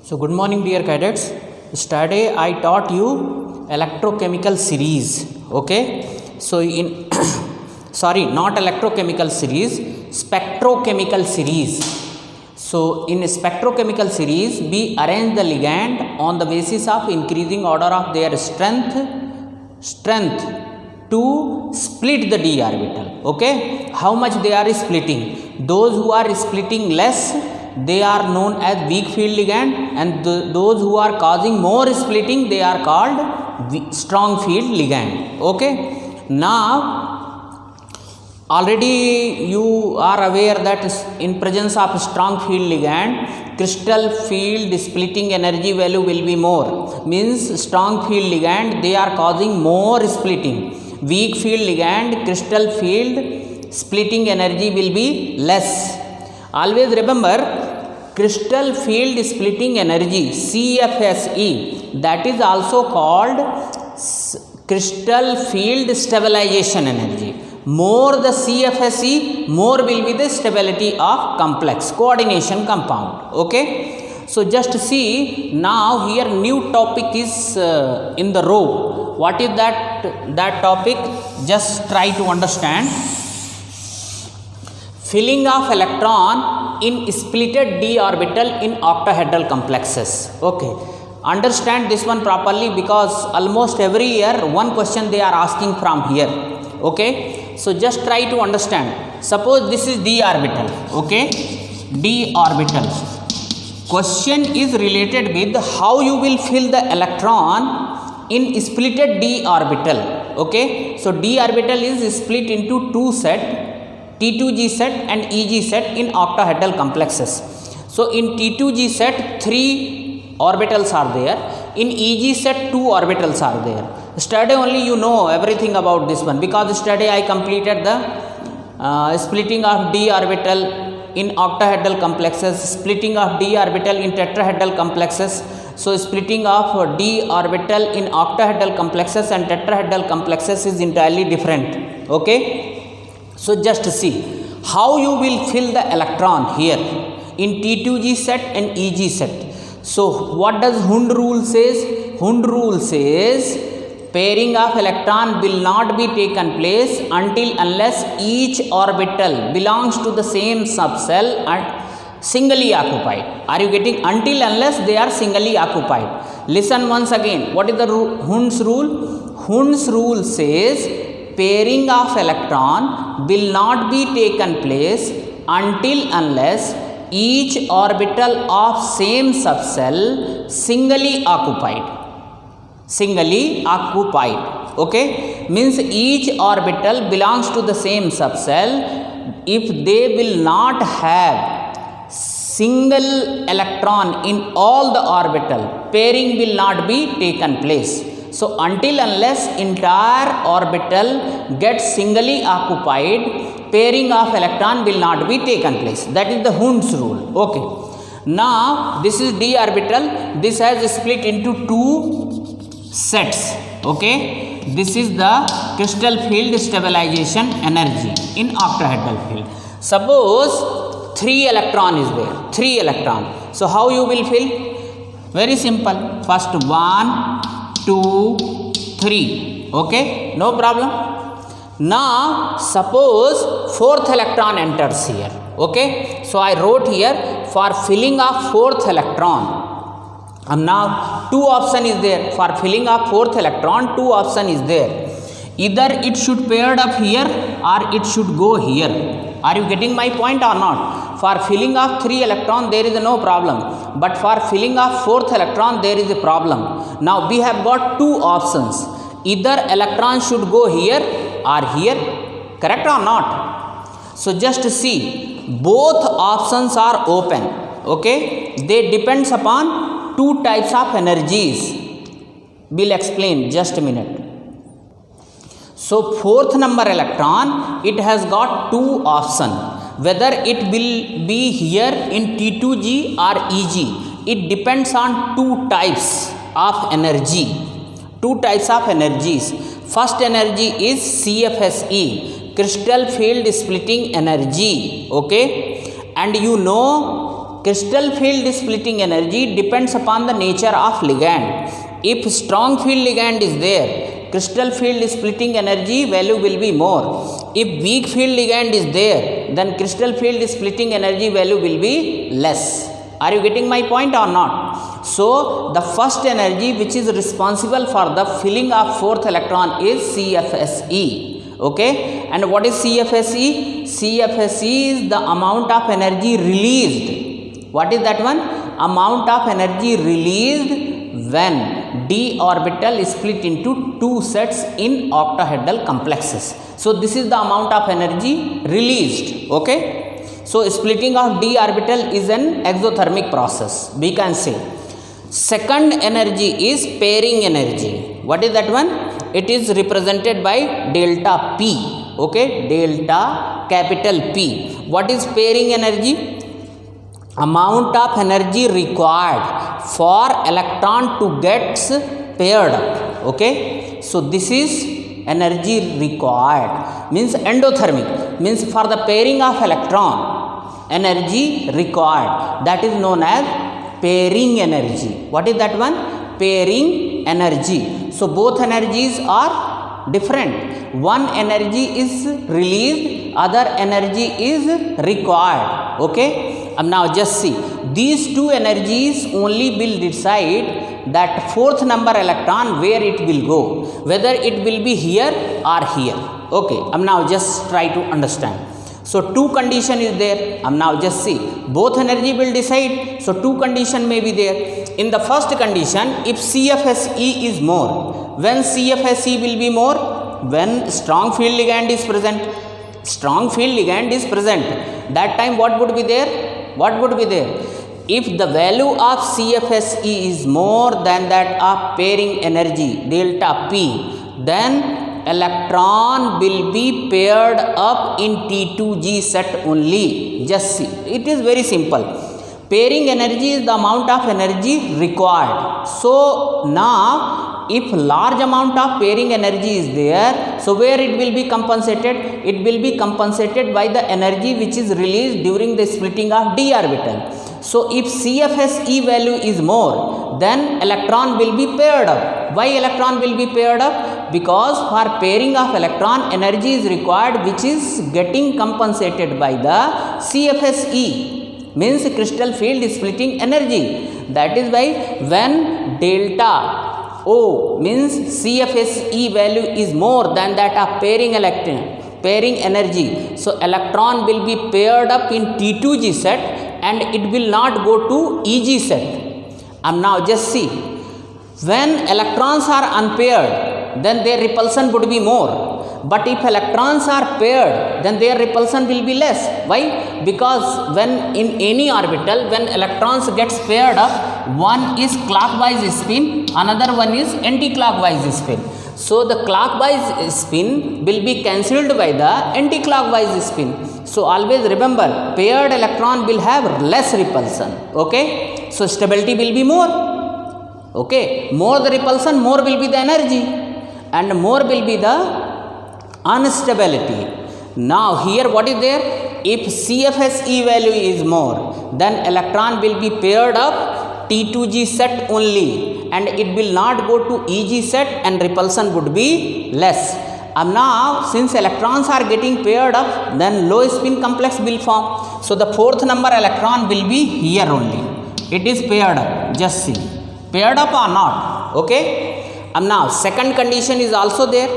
So good morning dear cadets. Yesterday I taught you electrochemical series. Okay. So in sorry, not electrochemical series, spectrochemical series. So in spectrochemical series we arrange the ligand on the basis of increasing order of their strength to split the d orbital. Okay, how much they are splitting? Those who are splitting less, they are known as weak field ligand, and those who are causing more splitting, they are called strong field ligand. Okay, now already you are aware that in presence of strong field ligand, crystal field splitting energy value will be more. Means strong field ligand, they are causing more splitting. Weak field ligand, crystal field splitting energy will be less. Always remember, crystal field splitting energy CFSE, that is also called crystal field stabilization energy. More the CFSE, more will be the stability of complex coordination compound. Okay, so just see now here new topic is in the row. What is that topic? Just try to understand. Filling of electron in splitted d orbital in octahedral complexes. Okay, understand this one properly, because almost every year one question they are asking from here. Okay, so just try to understand. Suppose this is d orbital. Okay, d orbital. Question is related with how you will fill the electron in splitted d orbital. Okay, so d orbital is split into two set, T2G set and EG set in octahedral complexes. So in T2G set 3 orbitals are there, in EG set 2 orbitals are there. Yesterday only you know everything about this one, because yesterday I completed the splitting of d orbital in octahedral complexes, splitting of d orbital in tetrahedral complexes. So splitting of d orbital in octahedral complexes and tetrahedral complexes is entirely different. Okay, so just see how you will fill the electron here in T2G set and EG set. So what does Hund rule says? Hund rule says pairing of electron will not be taken place unless each orbital belongs to the same subcell and singly occupied. Are you getting? Unless they are singly occupied. Listen once again. What is the Hund's rule? Hund's rule says pairing of electron will not be taken place unless each orbital of same subcell singly occupied. Okay, means each orbital belongs to the same subcell. If they will not have single electron in all the orbital, pairing will not be taken place. So unless entire orbital gets singly occupied, pairing of electron will not be taken place. That is the Hund's rule. Okay, now this is d orbital. This has split into two sets. Okay, this is the crystal field stabilization energy in octahedral field. Suppose 3 electron is there, 3 electron. So how you will fill? Very simple. First 1, 2, 3. Okay, no problem. Now suppose 4th electron enters here. Okay, so I wrote here for filling of 4th electron. And now 2 option is there. For filling of 4th electron, 2 option is there. Either it should paired up here or it should go here. Are you getting my point or not? For filling of 3 electron there is no problem, but for filling of 4th electron there is a problem. Now we have got 2 options. Either electron should go here or here, correct or not? So just see, both options are open. Okay, they depends upon 2 types of energies. We'll explain just a minute. So 4th number electron, it has got 2 options. Whether it will be here in T2G or EG, it depends on 2 types of energy. 2 types of energies. First energy is CFSE, crystal field splitting energy. Okay, and you know crystal field splitting energy depends upon the nature of ligand. If strong field ligand is there, crystal field splitting energy value will be more. If weak field ligand is there, then crystal field splitting energy value will be less. Are you getting my point or not? So the first energy which is responsible for the filling of fourth electron is CFSE. Okay, and what is CFSE? CFSE is the amount of energy released. What is that one? Amount of energy released when d orbital is split into two sets in octahedral complexes. So this is the amount of energy released. Okay. So splitting of d orbital is an exothermic process, we can say. Second energy is pairing energy. What is that one? It is represented by delta P. Okay, delta capital P. What is pairing energy? Amount of energy required for electron to get paired up. Okay, so this is energy required, means endothermic, means for the pairing of electron, energy required, that is known as pairing energy. What is that one? Pairing energy. So both energies are different. One energy is released, other energy is required. Okay, and now just see, these two energies only will decide that fourth number electron where it will go, whether it will be here or here. Okay, now just try to understand. So two condition is there. Now just see, both energy will decide. So two condition may be there. In the first condition, if CFSE is more, when CFSE will be more? When strong field ligand is present. Strong field ligand is present. That time what would be there? What would be there? If the value of CFSE is more than that of pairing energy, delta P, then electron will be paired up in T2G set only. Just see, it is very simple. Pairing energy is the amount of energy required. So now, if large amount of pairing energy is there, so where it will be compensated? It will be compensated by the energy which is released during the splitting of d orbital. So if CFSE value is more, then electron will be paired up. Why electron will be paired up? Because for pairing of electron, energy is required which is getting compensated by the CFSE, means crystal field splitting energy. That is why when delta O, means CFSE value is more than that of pairing energy, so electron will be paired up in T2G set and it will not go to EG set. And now just see, when electrons are unpaired, then their repulsion would be more. But if electrons are paired, then their repulsion will be less. Why? Because when in any orbital, when electrons gets paired up, one is clockwise spin, another one is anti-clockwise spin. So the clockwise spin will be cancelled by the anti-clockwise spin. So always remember, paired electron will have less repulsion. Okay, so stability will be more. Okay, more the repulsion, more will be the energy, and more will be the instability. Now here what is there? If CFSE value is more, then electron will be paired up T2G set only, and it will not go to EG set, and repulsion would be less. And now since electrons are getting paired up, then low spin complex will form. So the fourth number electron will be here only. It is paired up. Just see, paired up or not. Okay. And now second condition is also there.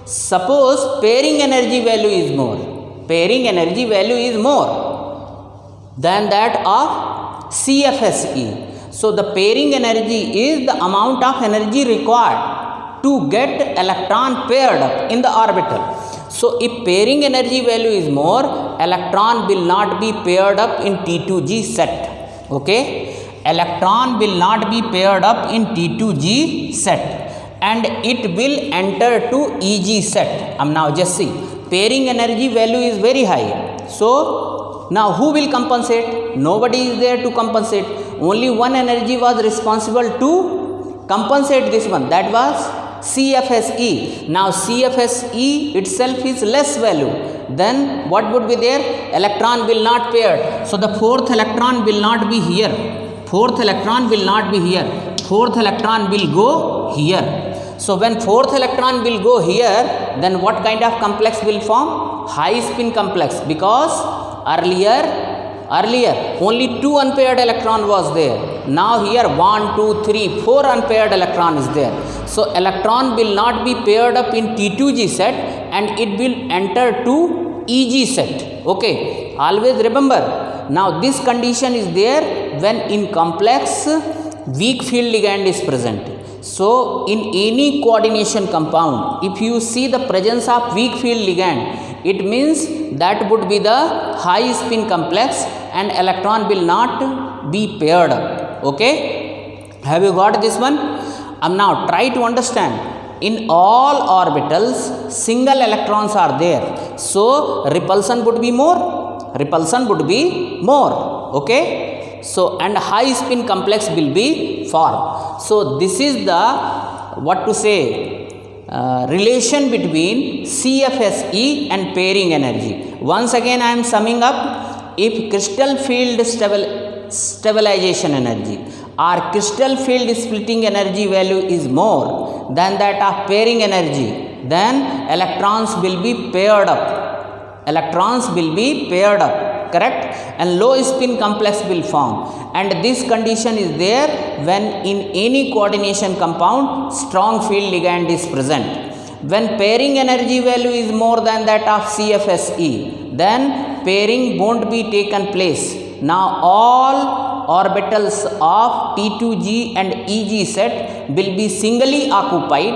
Suppose pairing energy value is more. Pairing energy value is more than that of CFSE. So the pairing energy is the amount of energy required to get electron paired up in the orbital. So if pairing energy value is more, electron will not be paired up in T2G set. Okay, electron will not be paired up in T2G set, and it will enter to EG set. Now just see, pairing energy value is very high. So now who will compensate? Nobody is there to compensate. Only one energy was responsible to compensate this one, that was CFSE. Now CFSE itself is less value, then what would be there? Electron will not paired, so the fourth electron will not be here, fourth electron will not be here, fourth electron will go here. So when fourth electron will go here, then what kind of complex will form? High spin complex, because earlier only 2 unpaired electron was there. Now here 1, 2, 3, 4 unpaired electron is there. So electron will not be paired up in T2G set and it will enter to EG set. Okay, always remember. Now this condition is there when in complex weak field ligand is present. So in any coordination compound, if you see the presence of weak field ligand, it means that would be the high spin complex and electron will not be paired up. Okay, have you got this one? Now try to understand. In all orbitals single electrons are there, so repulsion would be more, okay. So and high spin complex will be formed. So this is the what to say relation between CFSE and pairing energy. Once again I am summing up. If crystal field stabilization energy or crystal field splitting energy value is more than that of pairing energy, then electrons will be paired up, correct, and low spin complex will form. And this condition is there when in any coordination compound strong field ligand is present. When pairing energy value is more than that of CFSE, then pairing won't be taken place. Now all orbitals of T2G and EG set will be singly occupied,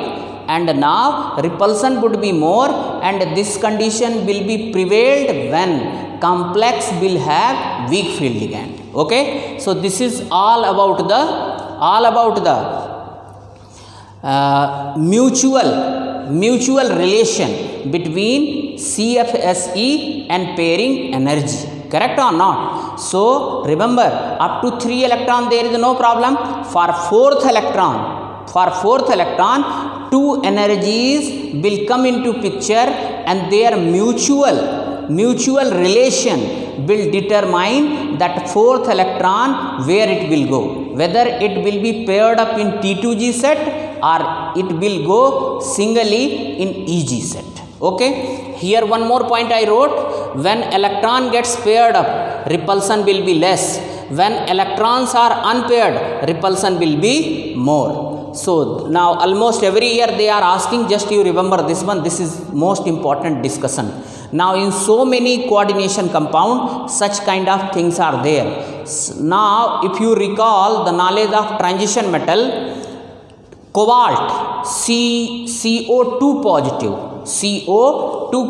and now repulsion would be more, and this condition will be prevailed when complex will have weak field ligand. Okay, so this is all about the mutual relation between CFSE and pairing energy, correct or not? So remember, up to 3 electron there is no problem. For fourth electron 2 energies will come into picture, and their mutual relation will determine that fourth electron where it will go, whether it will be paired up in T2G set or it will go singly in EG set. Okay, here one more point I wrote. When electron gets paired up, repulsion will be less. When electrons are unpaired, repulsion will be more. So now almost every year they are asking, just you remember this one, this is most important discussion. Now in so many coordination compound, such kind of things are there. Now if you recall the knowledge of transition metal, cobalt, CO2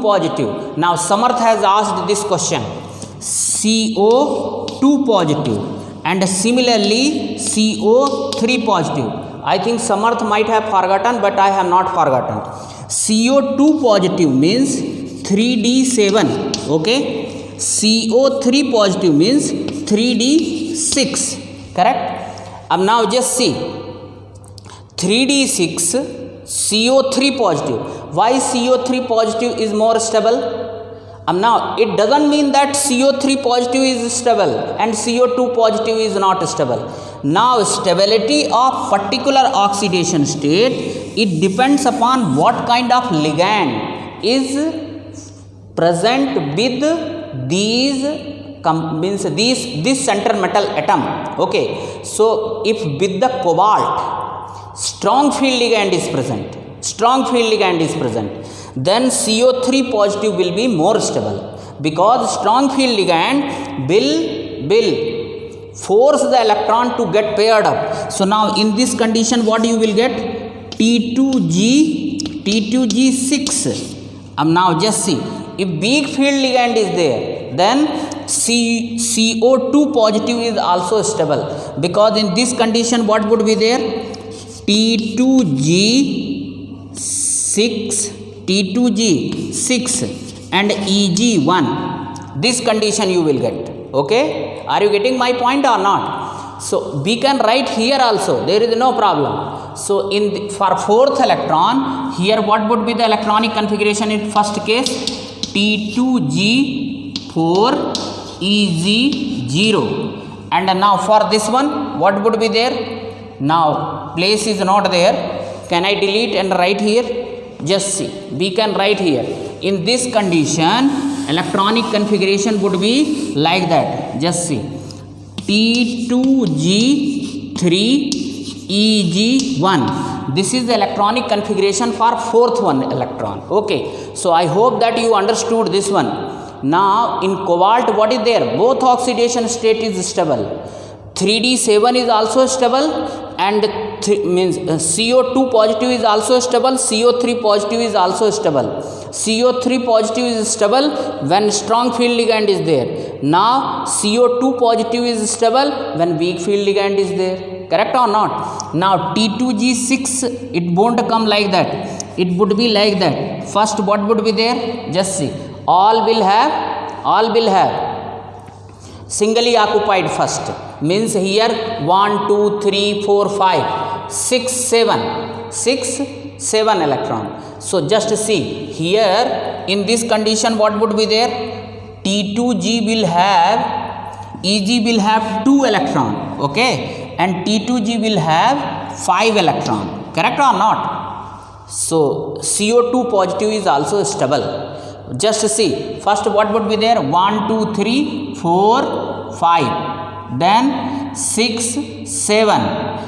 positive. Now Samarth has asked this question, CO2 positive and similarly CO3 positive. I think Samarth might have forgotten, but I have not forgotten. CO2 positive means 3D7, okay. CO3 positive means 3D6, correct. Now just see 3D6 CO3 positive. Why CO3 positive is more stable? Now it doesn't mean that CO3 positive is stable and CO2 positive is not stable. Now stability of particular oxidation state, it depends upon what kind of ligand is present with this center metal atom. Okay, so if with the cobalt strong field ligand is present, then CO3 positive will be more stable, because strong field ligand will force the electron to get paired up. So now in this condition what you will get? T2G6. Now just see, if weak field ligand is there, then CO2 positive is also stable, because in this condition what would be there? T2G6 and EG1. This condition you will get. Okay, are you getting my point or not? So we can write here also, there is no problem. So for fourth electron, here what would be the electronic configuration in first case? T2G4Eg0. And now for this one, what would be there? Now place is not there. Can I delete and write here? Just see, we can write here. In this condition, electronic configuration would be like that. Just see, T2G3Eg1. This is the electronic configuration for fourth one electron. Okay, so I hope that you understood this one. Now in cobalt, what is there? Both oxidation state is stable. 3d7 is also stable, and CO2 positive is also stable, CO3 positive is also stable. CO3 positive is stable when strong field ligand is there. Now CO2 positive is stable when weak field ligand is there. Correct or not? Now T2G6, it won't come like that. It would be like that. First what would be there? Just see. All will have singly occupied first. Means here 1, 2, 3, 4, 5, 6, 7 electron. So just see here in this condition what would be there? T2G will have, Eg will have 2 electron, okay, and T2G will have 5 electron. Correct or not? So CO2 positive is also stable. Just see, first what would be there? 1, 2, 3, 4, 5, then 6, 7.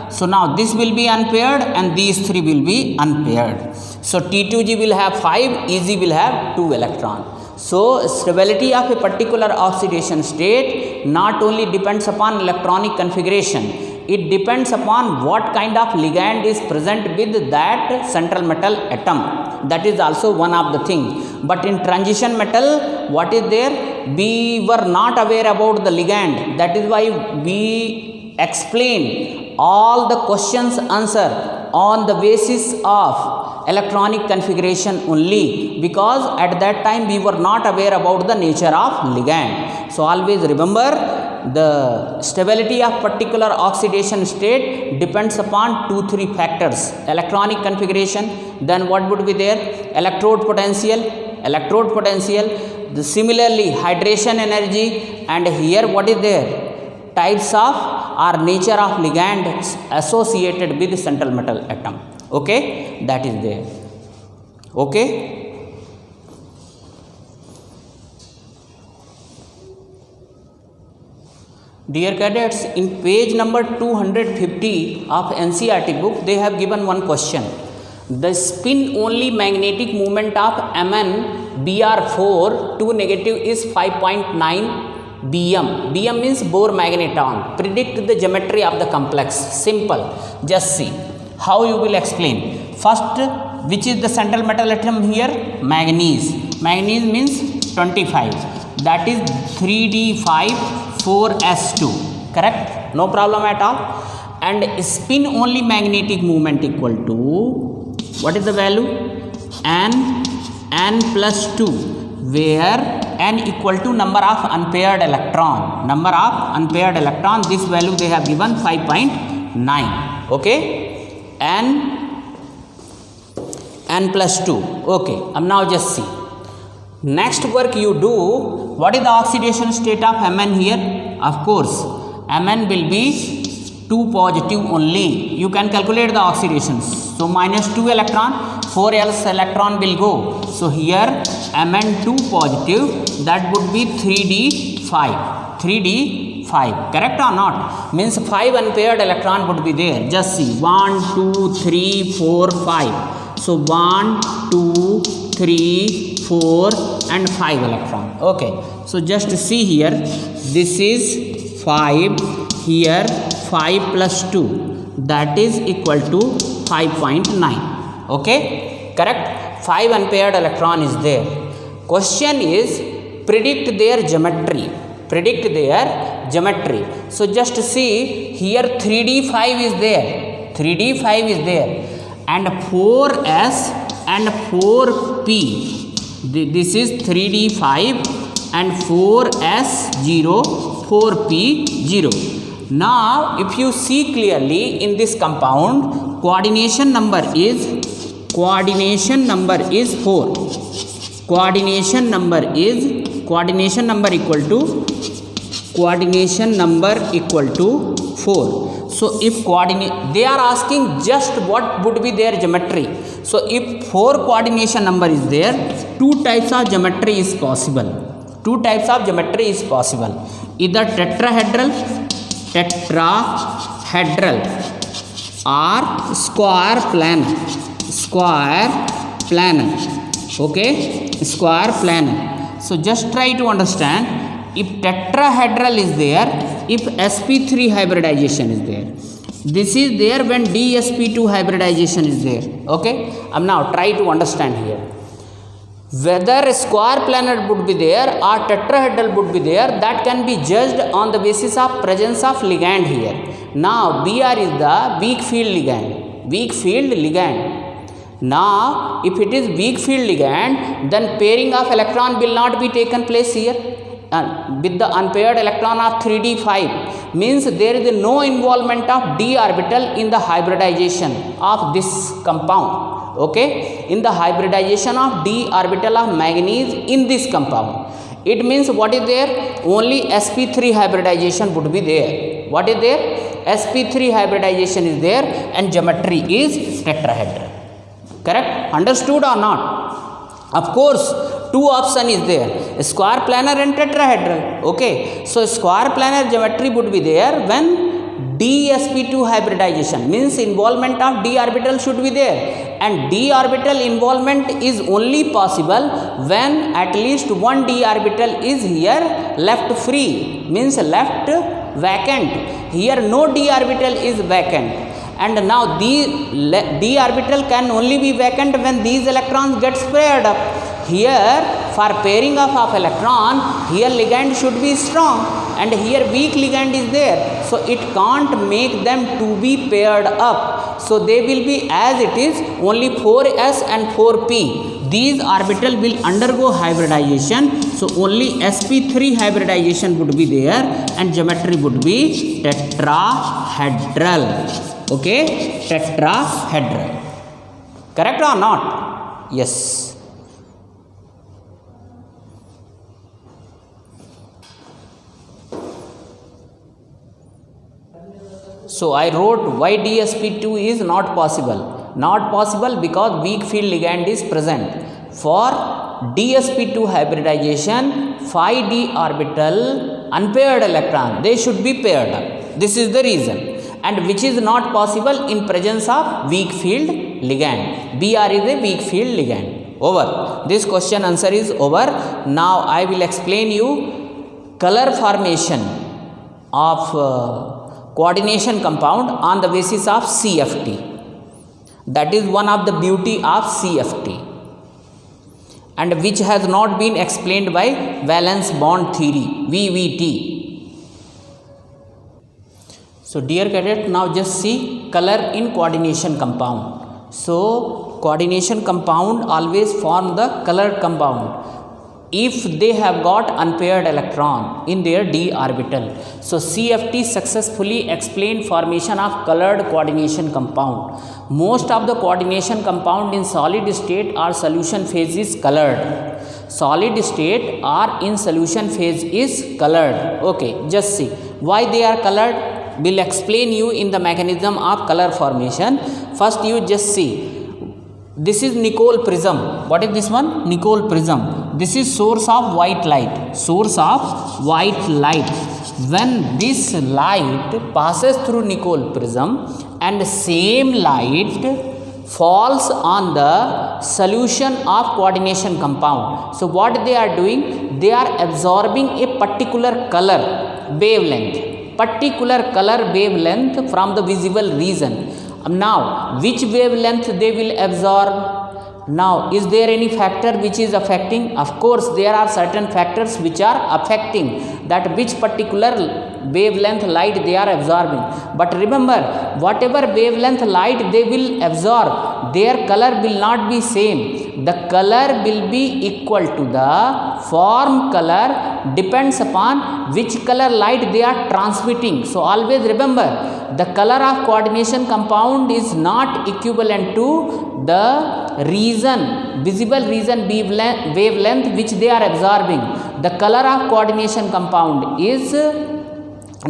So now this will be unpaired and these three will be unpaired. So T2G will have 5, Eg will have 2 electron. So stability of a particular oxidation state not only depends upon electronic configuration, it depends upon what kind of ligand is present with that central metal atom. That is also one of the thing. But in transition metal, what is there? We were not aware about the ligand. That is why we explain all the questions answer on the basis of electronic configuration only, because at that time we were not aware about the nature of ligand. So always remember, the stability of particular oxidation state depends upon 2-3 factors: electronic configuration, then what would be there? Electrode potential, similarly hydration energy, and here what is there? Types of or nature of ligand associated with central metal atom. Okay, that is there. Okay. Dear cadets, in page number 250 of NCERT book, they have given one question. The spin only magnetic moment of Mn Br4 2 negative is 5.9 Bm. Bm means Bohr magneton. Predict the geometry of the complex. Simple. Just see how you will explain. First, which is the central metal atom here? Manganese. Manganese means 25. That is 3d5 4s2. Correct? No problem at all. And spin only magnetic moment equal to, what is the value? n plus 2, where n equal to number of unpaired electron. Number of unpaired electron, this value they have given 5.9. Okay, n plus 2. Okay, now just see. Next work you do, what is the oxidation state of Mn here? Of course, Mn will be 2 positive only. You can calculate the oxidations. So minus 2 electron, 4 else electron will go. So here Mn2 positive, that would be 3d5. 3d5, correct or not? Means 5 unpaired electron would be there. Just see, 1, 2, 3, 4, 5. So 1, 2, 3, 4 and 5 electron. Okay, so just see here, this is 5, here 5 plus 2, that is equal to 5.9. Okay, correct? 5 unpaired electron is there. Question is, predict their geometry. Predict their geometry. So just see here, 3d5 is there. 3d5 is there, and 4s and 4p. This is 3d5 and 4s0, 4p0. Now if you see clearly in this compound, coordination number is 4. Coordination number equal to 4. So if they are asking just what would be their geometry. So if 4 coordination number is there, 2 types of geometry is possible. Either tetrahedral or square planar. Okay, square planar. So just try to understand. If tetrahedral is there, if sp3 hybridization is there, this is there when dsp2 hybridization is there. Okay, now try to understand here. Whether square planar would be there or tetrahedral would be there, that can be judged on the basis of presence of ligand here. Now Br is the weak field ligand. Now if it is weak field ligand, then pairing of electron will not be taken place here. With the unpaired electron of 3d5, means there is no involvement of d orbital in the hybridization of this compound. Okay, in the hybridization of d orbital of manganese in this compound, it means what is there? Only sp3 hybridization would be there. What is there? sp3 hybridization is there, and geometry is tetrahedral. Correct? Understood or not? Of course, 2 option is there, square planar and tetrahedral. Okay, so square planar geometry would be there when dsp2 hybridization, means involvement of d orbital should be there, and d orbital involvement is only possible when at least one d orbital is here left free, means left vacant. Here no d orbital is vacant, and now the d orbital can only be vacant when these electrons get paired up. Here for pairing of electron, here ligand should be strong, and here weak ligand is there, so it can't make them to be paired up. So they will be as it is, only 4s and 4p. These orbital will undergo hybridization, so only sp3 hybridization would be there, and geometry would be tetrahedral. Okay, tetrahedral. Correct or not? Yes. So I wrote why dsp2 is not possible. Not possible because weak field ligand is present. For dsp2 hybridization, 5d orbital unpaired electron, they should be paired up. This is the reason, and which is not possible in presence of weak field ligand. Br is a weak field ligand. Over. This question answer is over. Now I will explain you color formation of coordination compound on the basis of CFT. That is one of the beauty of CFT, and which has not been explained by valence bond theory, VVT. So dear cadet, now just see color in coordination compound. So coordination compound always form the colored compound if they have got unpaired electron in their d orbital. So CFT successfully explained formation of colored coordination compound. Most of the coordination compound in solid state or solution phase is colored. Solid state or in solution phase is colored. Okay, just see why they are colored. Will explain you in the mechanism of color formation. First you just see, this is Nicol prism. What is this one? Nicol prism. This is source of white light. Source of white light. When this light passes through Nicol prism and same light falls on the solution of coordination compound. So what they are doing? They are absorbing a particular color wavelength. Particular color wavelength from the visible region. Now which wavelength they will absorb? Now is there any factor which is affecting? Of course there are certain factors which are affecting that which particular wavelength light they are absorbing. But remember, whatever wavelength light they will absorb, their color will not be same. the color will be equal to the form color depends upon which color light they are transmitting. So always remember, the color of coordination compound is not equivalent to the region, visible region wavelength which they are absorbing. The color of coordination compound is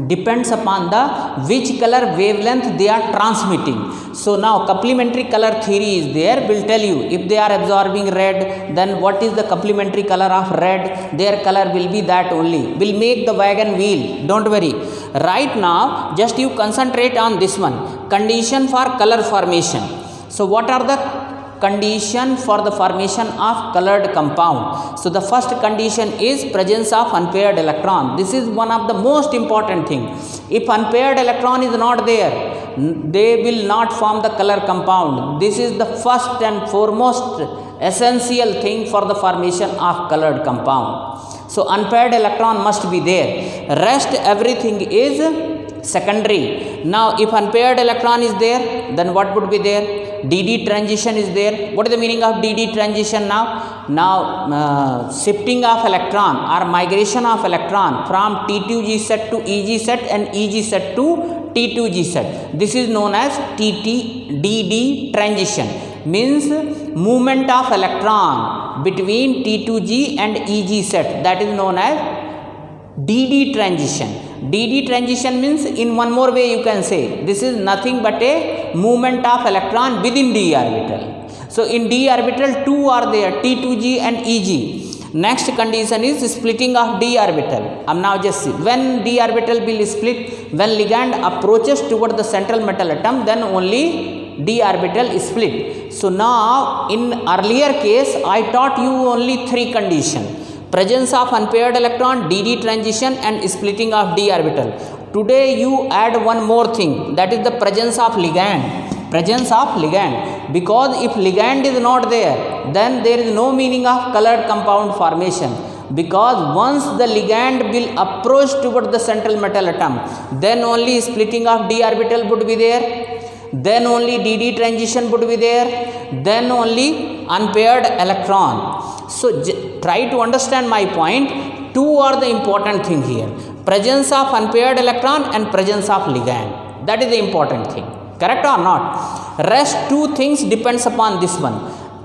depends upon the which color wavelength they are transmitting. So now complementary color theory is there, will tell you if they are absorbing red, then what is the complementary color of red, their color will be that only, will make the wagon wheel. Don't worry. Right now just you concentrate on this one, condition for color formation. So what are the condition for the formation of colored compound? So the first condition is presence of unpaired electron. This is one of the most important thing. If unpaired electron is not there, they will not form the color compound. This is the first and foremost essential thing for the formation of colored compound. So unpaired electron must be there, rest everything is secondary. Now if unpaired electron is there, then what would be there? DD transition is there. What is the meaning of DD transition now? Now shifting of electron or migration of electron from T2G set to EG set and EG set to T2G set. This is known as DD transition, means movement of electron between T2G and EG set, that is known as DD transition. DD transition means, in one more way you can say, this is nothing but a movement of electron within d orbital. So in d orbital two are there, T2G and EG. Next condition is splitting of d orbital. Now just see, when d orbital will split, when ligand approaches toward the central metal atom, then only d orbital is split. So now in earlier case I taught you only three conditions: presence of unpaired electron, DD transition and splitting of d orbital. Today you add one more thing, that is the presence of ligand. Presence of ligand, because if ligand is not there, then there is no meaning of colored compound formation, because once the ligand will approach toward the central metal atom, then only splitting of d orbital would be there, then only DD transition would be there, then only unpaired electron. So try to understand my point. Two are the important thing here: presence of unpaired electron and presence of ligand. That is the important thing. Correct or not? Rest two things depends upon this one.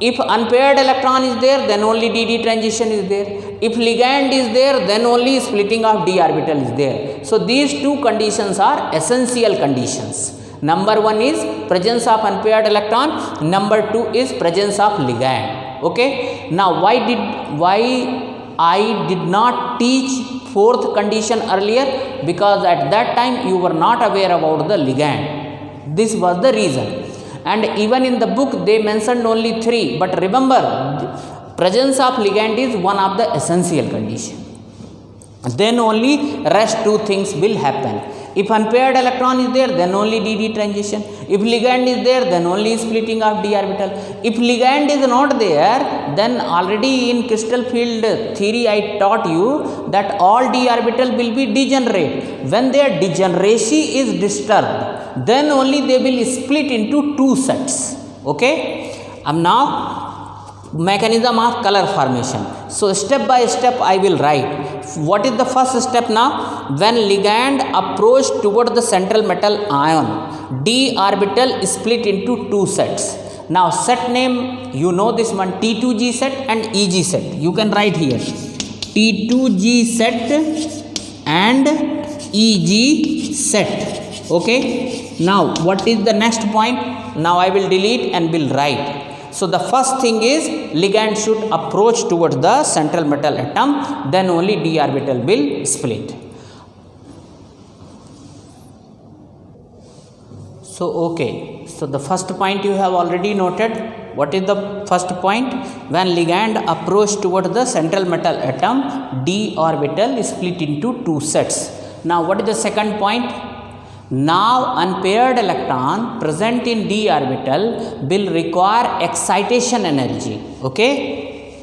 If unpaired electron is there, then only DD transition is there. If ligand is there, then only splitting of d orbital is there. So these two conditions are essential conditions. Number one is presence of unpaired electron. Number two is presence of ligand. Okay. Now why I did not teach fourth condition earlier? Because at that time you were not aware about the ligand. This was the reason. And even in the book they mentioned only three. But remember, presence of ligand is one of the essential condition. Then only rest two things will happen. If unpaired electron is there, then only DD transition. If ligand is there, then only splitting of d orbital. If ligand is not there, then already in crystal field theory I taught you that all d orbital will be degenerate. When their degeneracy is disturbed, then only they will split into two sets. Okay. Now mechanism of color formation. So step by step I will write. What is the first step now? When ligand approach toward the central metal ion, d orbital split into two sets. Now set name, you know this one, T2G set and EG set. You can write here T2G set and EG set. Okay. Now what is the next point? Now I will delete and will write. So the first thing is ligand should approach towards the central metal atom, then only d orbital will split. So okay, so the first point you have already noted. What is the first point? When ligand approach towards the central metal atom, d orbital is split into two sets. Now what is the second point? Now unpaired electron present in d orbital will require excitation energy. Okay.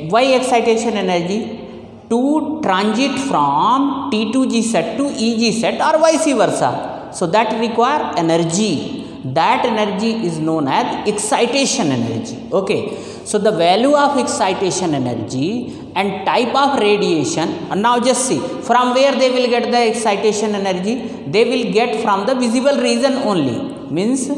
Why excitation energy? To transit from T2G set to EG set or vice versa. So that require energy. That energy is known as excitation energy. Okay. So the value of excitation energy and type of radiation, and now just see from where they will get the excitation energy. They will get from the visible region only, means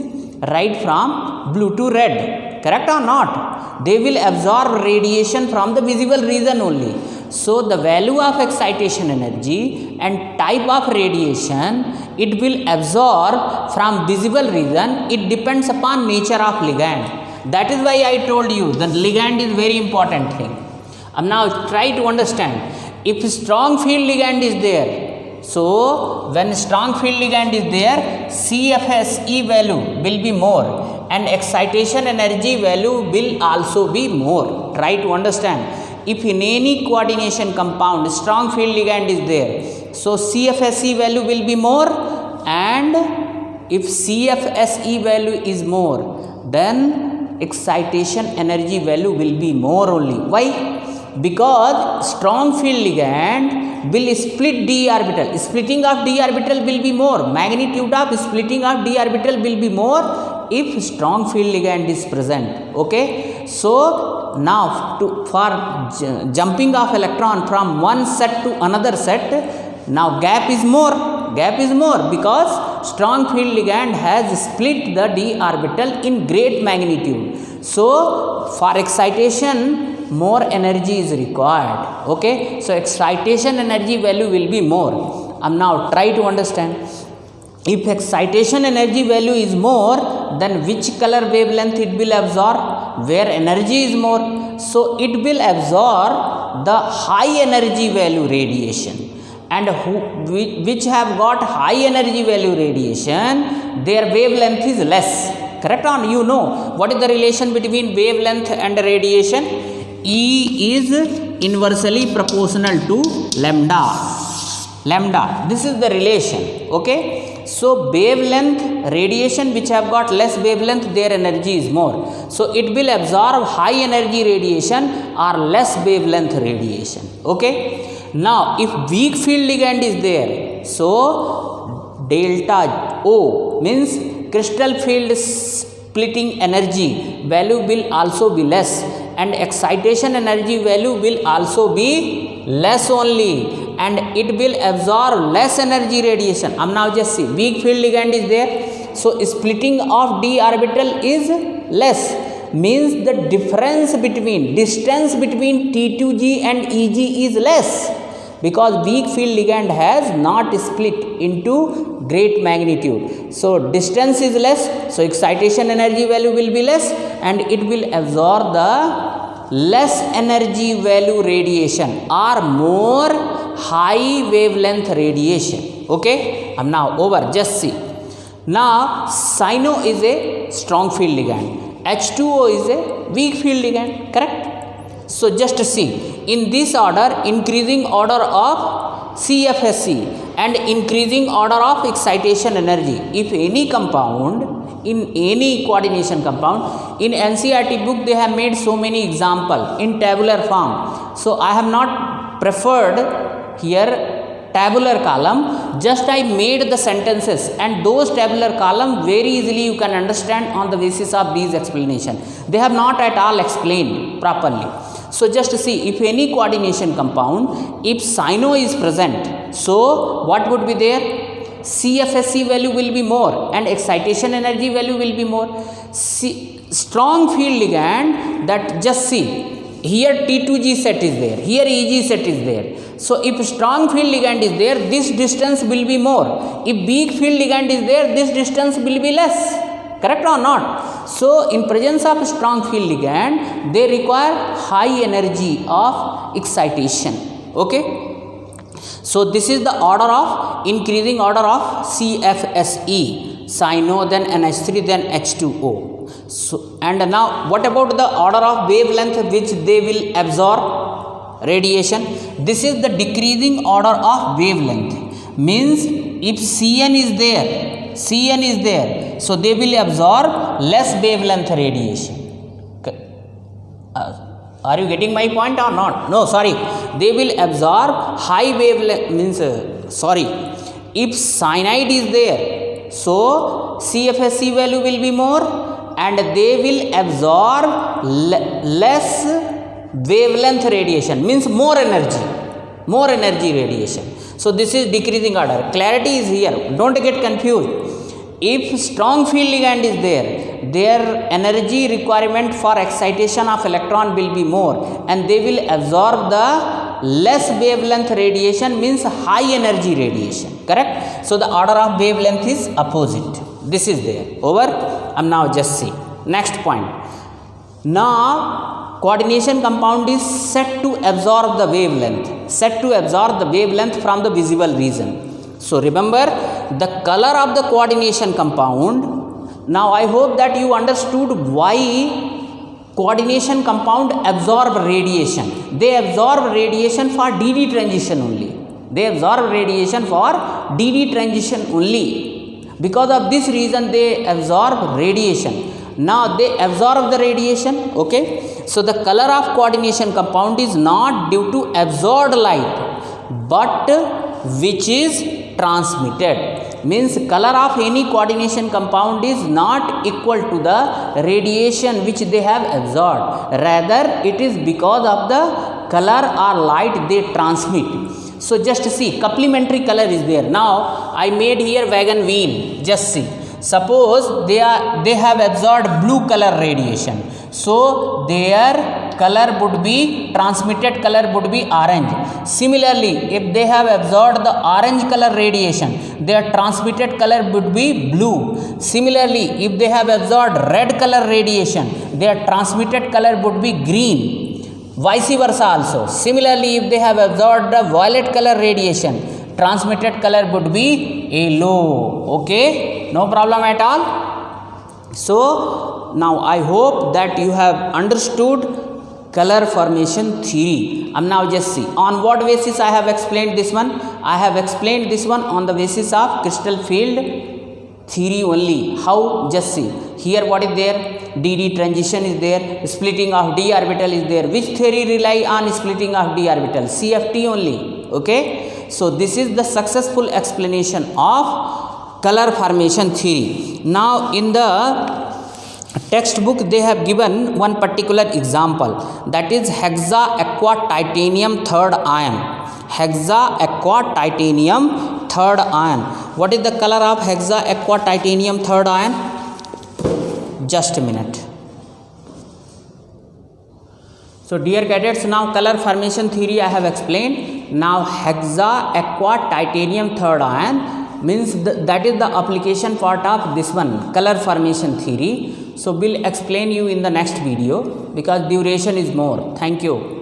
right from blue to red, correct or not? They will absorb radiation from the visible region only. So the value of excitation energy and type of radiation, it will absorb from visible region. It depends upon nature of ligand. That is why I told you the ligand is very important thing. Now try to understand. If strong field ligand is there, so when strong field ligand is there, CFSE value will be more and excitation energy value will also be more. Try to understand. If in any coordination compound strong field ligand is there, so CFSE value will be more, and if CFSE value is more, then excitation energy value will be more only. Why? Because strong field ligand will split d orbital. Splitting of d orbital will be more. Magnitude of splitting of d orbital will be more if strong field ligand is present. Okay. So now for jumping of electron from one set to another set, now gap is more. Gap is more because strong field ligand has split the d orbital in great magnitude. So for excitation, more energy is required. Okay. So excitation energy value will be more. Now try to understand. If excitation energy value is more, then which color wavelength it will absorb? Where energy is more, so it will absorb the high energy value radiation. And which have got high energy value radiation, their wavelength is less. Correct? On you know what is the relation between wavelength and radiation? E is inversely proportional to lambda. Lambda. This is the relation. Okay. So wavelength radiation which have got less wavelength, their energy is more. So it will absorb high energy radiation or less wavelength radiation. Okay. Now if weak field ligand is there, so delta O means crystal field splitting energy value will also be less, and excitation energy value will also be less only, and it will absorb less energy radiation. Now just see, weak field ligand is there, so splitting of d orbital is less, means the distance between T2G and EG is less, because weak field ligand has not split into great magnitude. So distance is less, so excitation energy value will be less, and it will absorb the less energy value radiation or more high wavelength radiation. Okay. Now over, just see. Now cyano is a strong field ligand, H2O is a weak field ligand, correct? So just see, in this order, increasing order of CFSE and increasing order of excitation energy. If any compound, in any coordination compound, in NCERT book they have made so many example in tabular form. So I have not preferred here tabular column, just I made the sentences, and those tabular column very easily you can understand on the basis of these explanation. They have not at all explained properly. So just see, if any coordination compound, if cyano is present, so what would be there? CFSE value will be more and excitation energy value will be more. Strong field ligand, that just see, here T2G set is there, here EG set is there. So if strong field ligand is there, this distance will be more. If weak field ligand is there, this distance will be less. Correct or not? So in presence of strong field ligand, they require high energy of excitation. Okay. So this is the order of increasing order of CFSE, cyano, then NH3, then H2O. So, and now what about the order of wavelength which they will absorb radiation? This is the decreasing order of wavelength. Means if Cn is there, so they will absorb less wavelength radiation. Are you getting my point or not? No, sorry. They will absorb high wavelength, means if cyanide is there, so CFSE value will be more and they will absorb less wavelength radiation, means more energy radiation. So this is decreasing order. Clarity is here, don't get confused. If strong field ligand is there, their energy requirement for excitation of electron will be more, and they will absorb the less wavelength radiation, means high energy radiation, correct? So the order of wavelength is opposite. This is there. Over. Now just see next point. Now coordination compound is set to absorb the wavelength from the visible region. So remember the color of the coordination compound. Now I hope that you understood why coordination compound absorb radiation. They absorb radiation for DD transition only. Because of this reason they absorb radiation. Now they absorb the radiation, okay? So the color of coordination compound is not due to absorbed light, but which is transmitted. Means color of any coordination compound is not equal to the radiation which they have absorbed. Rather it is because of the color or light they transmit. So just see, complementary color is there. Now I made here wagon wheel. Just see, suppose they have absorbed blue color radiation, so their color would be, transmitted color would be orange. Similarly, if they have absorbed the orange color radiation, their transmitted color would be blue. Similarly, if they have absorbed red color radiation, their transmitted color would be green. Vice versa also. Similarly, if they have absorbed the violet color radiation, transmitted color would be yellow. Okay, no problem at all. So now I hope that you have understood color formation theory. Now just see, on what basis I have explained this one. I have explained this one on the basis of crystal field theory only. How? Just see, here what is there? DD transition is there, splitting of d orbital is there. Which theory rely on splitting of d orbital? CFT only. Okay, so this is the successful explanation of color formation theory. Now in the textbook they have given one particular example, that is hexa aqua titanium third ion. What is the color of hexa aqua titanium third ion? Just a minute. So dear cadets, now color formation theory I have explained. Now hexa aqua titanium third ion means that is the application part of this one, color formation theory. So we'll explain you in the next video because duration is more. Thank you.